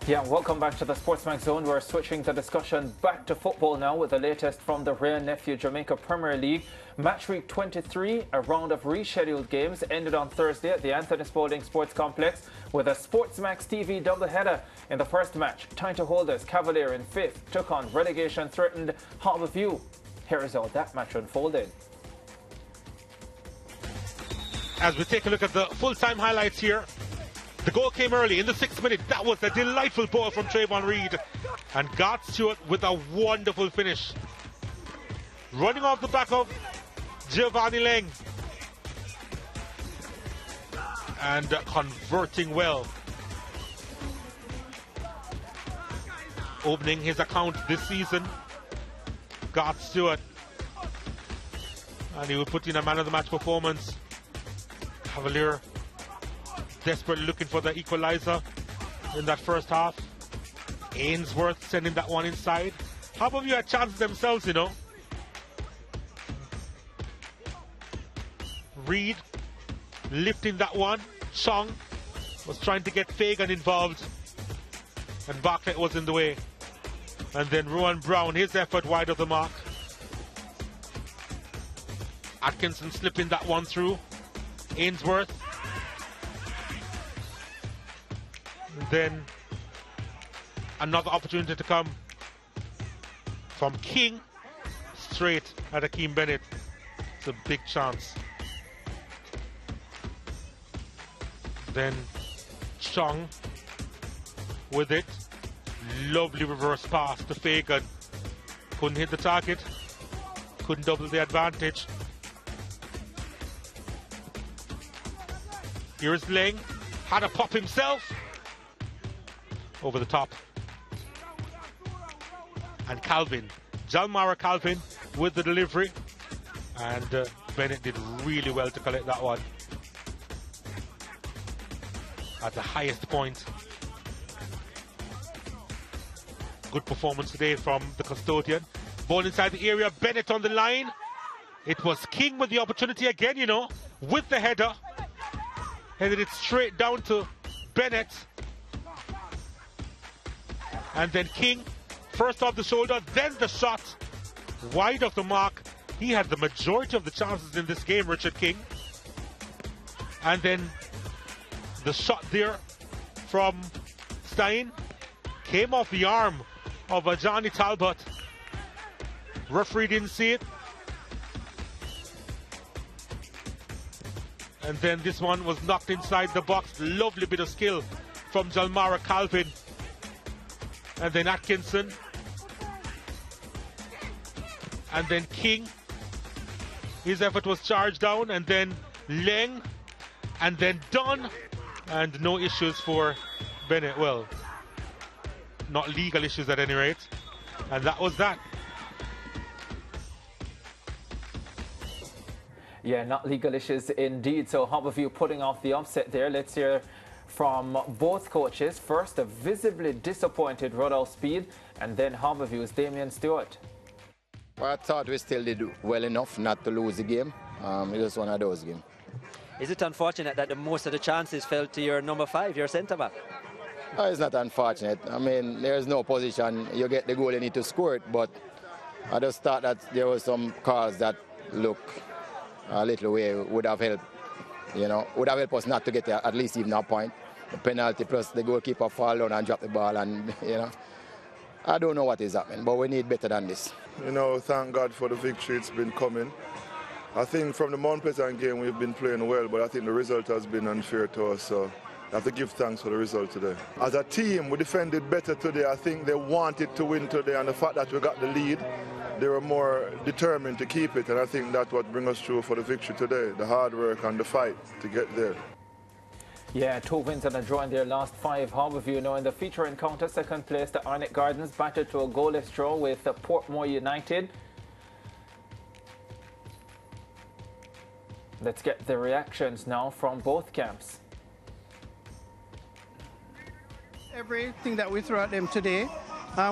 Yeah, welcome back to the SportsMax Zone. We're switching the discussion back to football now with the latest from the Ray Nephew Jamaica Premier League. Match week 23, a round of rescheduled games ended on Thursday at the Anthony Spalding Sports Complex with a SportsMax TV doubleheader. In the first match, title holders Cavalier in 5th took on relegation-threatened Habour View. Here is how that match unfolded. As we take a look at the full-time highlights here, the goal came early in the 6th minute. That was a delightful ball from Trayvon Reed. And got Stewart with a wonderful finish. Running off the back of Giovanni Leng. And converting well. Opening his account this season. Got Stewart. And he will put in a man of the match performance. Cavalier desperately looking for the equalizer in that first half. Ainsworth sending that one inside. Habour View had chances themselves, you know. Reed lifting that one. Chong was trying to get Fagan involved. And Bartlett was in the way. And then Rowan Brown, his effort wide of the mark. Atkinson slipping that one through. Ainsworth. And then another opportunity to come from King straight at Akeem Bennett. It's a big chance. Then Chong with it. Lovely reverse pass to Fagan. Couldn't hit the target. Couldn't double the advantage. Here's Leng. Had a pop himself. Over the top. And Calvin. Jalmara Calvin with the delivery. And Bennett did really well to collect that one. At the highest point. Good performance today from the custodian. Ball inside the area. Bennett on the line. It was King with the opportunity again, you know, with the header. Headed it straight down to Bennett. And then King, first off the shoulder, then the shot. Wide of the mark. He had the majority of the chances in this game, Richard King. And then the shot there from Stein came off the arm of Johnny Talbot. Referee didn't see it. And then this one was knocked inside the box. Lovely bit of skill from Jalmara Calvin. And then Atkinson. And then King. His effort was charged down. And then Leng. And then Dunn. And no issues for Bennett. Well, not legal issues at any rate. And that was that. Yeah, not legal issues indeed. So Habour View putting off the upset there. Let's hear from both coaches. First, a visibly disappointed Rodolph Speed, and then Habour View's Damien Stewart. Well, I thought we still did well enough not to lose the game. It was one of those games. Is it unfortunate that most of the chances fell to your number 5, your centre-back? It's not unfortunate. I mean, there's no position. You get the goal, you need to score it. But I just thought that there was some calls that look a little way would have helped, you know, would have helped us not to get at least even a point. The penalty plus the goalkeeper fall down and drop the ball, and, you know, I don't know what is happening, but we need better than this. You know, thank God for the victory. It's been coming. I think from the Mount Pleasant game we've been playing well, but I think the result has been unfair to us, so I have to give thanks for the result today. As a team, we defended better today. I think they wanted to win today, and the fact that we got the lead, they were more determined to keep it, and I think that's what brings us through for the victory today, the hard work and the fight to get there. Yeah, 2 wins and a draw in their last 5. Habour View now in the feature encounter. Second place, the Arnett Gardens battled to a goalless draw with Portmore United. Let's get the reactions now from both camps. Everything that we threw at them today,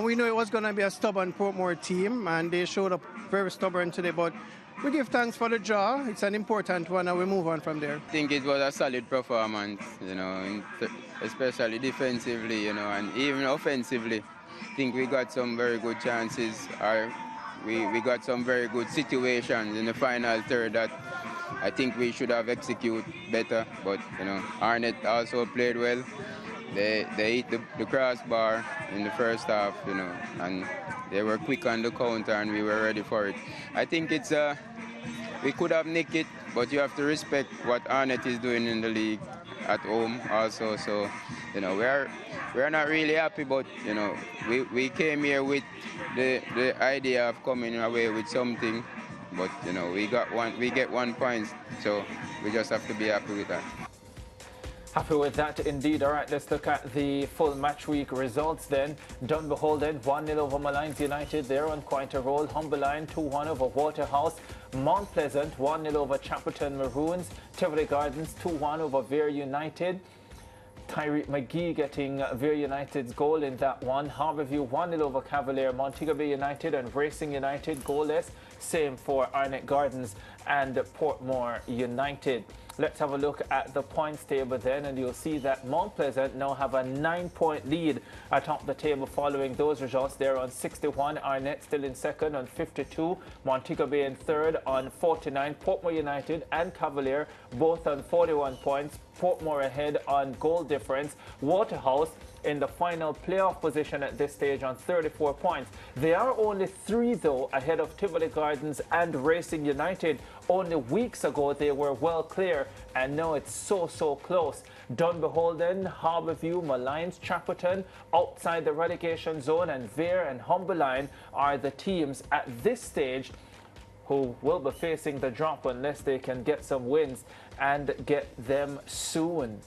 we knew it was going to be a stubborn Portmore team, and they showed up very stubborn today, but we give thanks for the draw. It's an important one, and we move on from there. I think it was a solid performance, especially defensively, and even offensively. I think we got some very good chances. We got some very good situations in the final third that I think we should have executed better. But, Arnett also played well. They hit the crossbar in the first half, and they were quick on the counter and we were ready for it. I think it's we could have nicked it, but you have to respect what Arnett is doing in the league at home also. So, we're not really happy, but we came here with the idea of coming away with something. But we get 1 point, so we just have to be happy with that. Happy with that indeed. All right, let's look at the full match week results then. Dunbeholden 1-0 over Malines United. They're on quite a roll. Humberline 2-1 over Waterhouse. Mount Pleasant 1-0 over Chapperton Maroons. Tivoli Gardens 2-1 over Vere United. Tyreek McGee getting Vere United's goal in that one. Habour View 1-0 over Cavalier. Montego Bay United and Racing United goalless. Same for Arnett Gardens and Portmore United. Let's have a look at the points table then, and you'll see that Mount Pleasant now have a 9-point lead atop the table following those results. They're on 61. Arnett still in second on 52. Montego Bay in third on 49. Portmore United and Cavalier both on 41 points. Portmore ahead on goal difference. Waterhouse in the final playoff position at this stage on 34 points. They are only 3 though ahead of Tivoli Gardens and Racing United. Only weeks ago they were well clear, and now it's so close. Dunbeholden, Habour View, Malines, Chapperton outside the relegation zone, and Vere and Humberline are the teams at this stage who will be facing the drop unless they can get some wins and get them soon.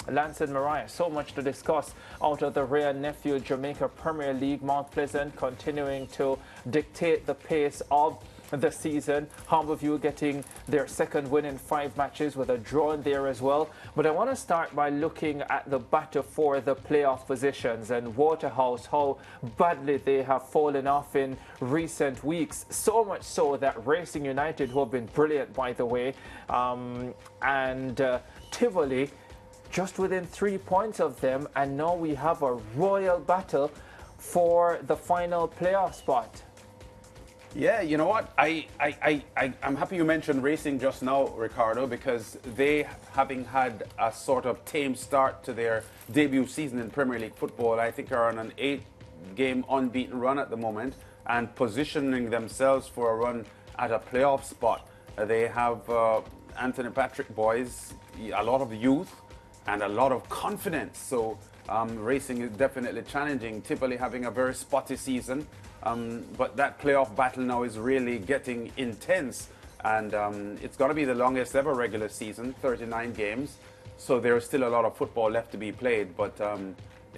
Lance and Mariah, so much to discuss out of the Ray and Nephew Jamaica Premier League. Mount Pleasant continuing to dictate the pace of the season. Habour View getting their second win in 5 matches with a draw in there as well. But I want to start by looking at the battle for the playoff positions and Waterhouse, how badly they have fallen off in recent weeks. So much so that Racing United, who have been brilliant by the way, and Tivoli just within 3 points of them, and now we have a royal battle for the final playoff spot. Yeah, you know what? I'm happy you mentioned Racing just now, Ricardo, because they, having had a sort of tame start to their debut season in Premier League football, I think are on an 8-game unbeaten run at the moment and positioning themselves for a run at a playoff spot. They have Anthony Patrick boys, a lot of youth and a lot of confidence. So Racing is definitely challenging. Tivoli having a very spotty season. But that playoff battle now is really getting intense, and it's going to be the longest ever regular season, 39 games. So there's still a lot of football left to be played. But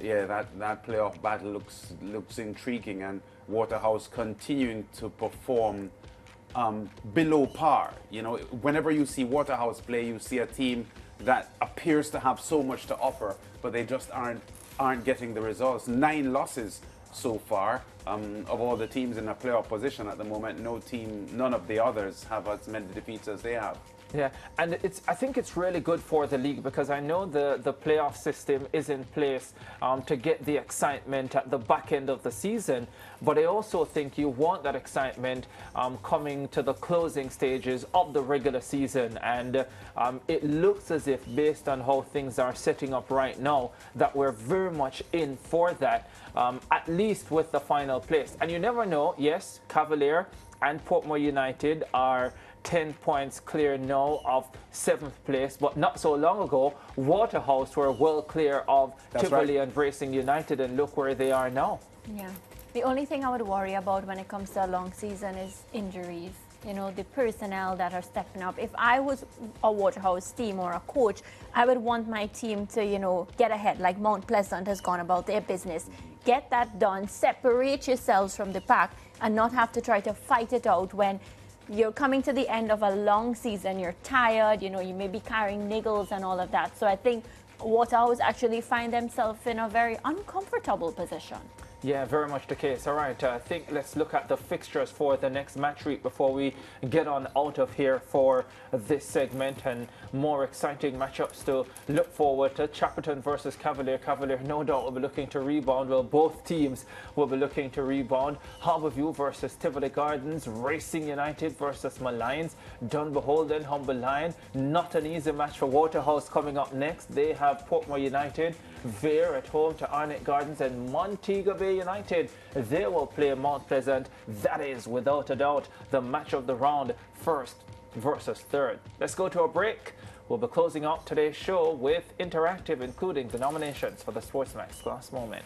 yeah, that playoff battle looks intriguing, and Waterhouse continuing to perform below par. You know, whenever you see Waterhouse play, you see a team that appears to have so much to offer, but they just aren't getting the results. 9 losses so far. Of all the teams in a playoff position at the moment, none of the others have as many defeats as they have. Yeah, and I think it's really good for the league, because I know the playoff system is in place to get the excitement at the back end of the season, but I also think you want that excitement coming to the closing stages of the regular season, and it looks as if, based on how things are setting up right now, that we're very much in for that, at least with the final place. And you never know. Yes, Cavalier and Portmore United are 10 points clear now of 7th place, but not so long ago Waterhouse were well clear of Tivoli and Racing United, and look where they are now. Yeah, the only thing I would worry about when it comes to a long season is injuries. You know, the personnel that are stepping up. If I was a Waterhouse team or a coach, I would want my team to, you know, get ahead like Mount Pleasant has gone about their business. Get that done, separate yourselves from the pack, and not have to try to fight it out when you're coming to the end of a long season, you're tired, you know, you may be carrying niggles and all of that. So I think Waterhouse actually find themselves in a very uncomfortable position. Yeah, very much the case. All right, I think let's look at the fixtures for the next match week before we get on out of here for this segment, and more exciting matchups to look forward to. Chapperton versus Cavalier. Cavalier no doubt will be looking to rebound. Well, both teams will be looking to rebound. Habour View versus Tivoli Gardens. Racing United versus Malines. Dunbeholden, Humble Lion. Not an easy match for Waterhouse coming up next. They have Portmore United. Vere at home to Arnett Gardens, and Montego Bay United, they will play Mount Pleasant. That is, without a doubt, the match of the round, first versus third. Let's go to a break. We'll be closing out today's show with interactive, including the nominations for the SportsMax Class Moment.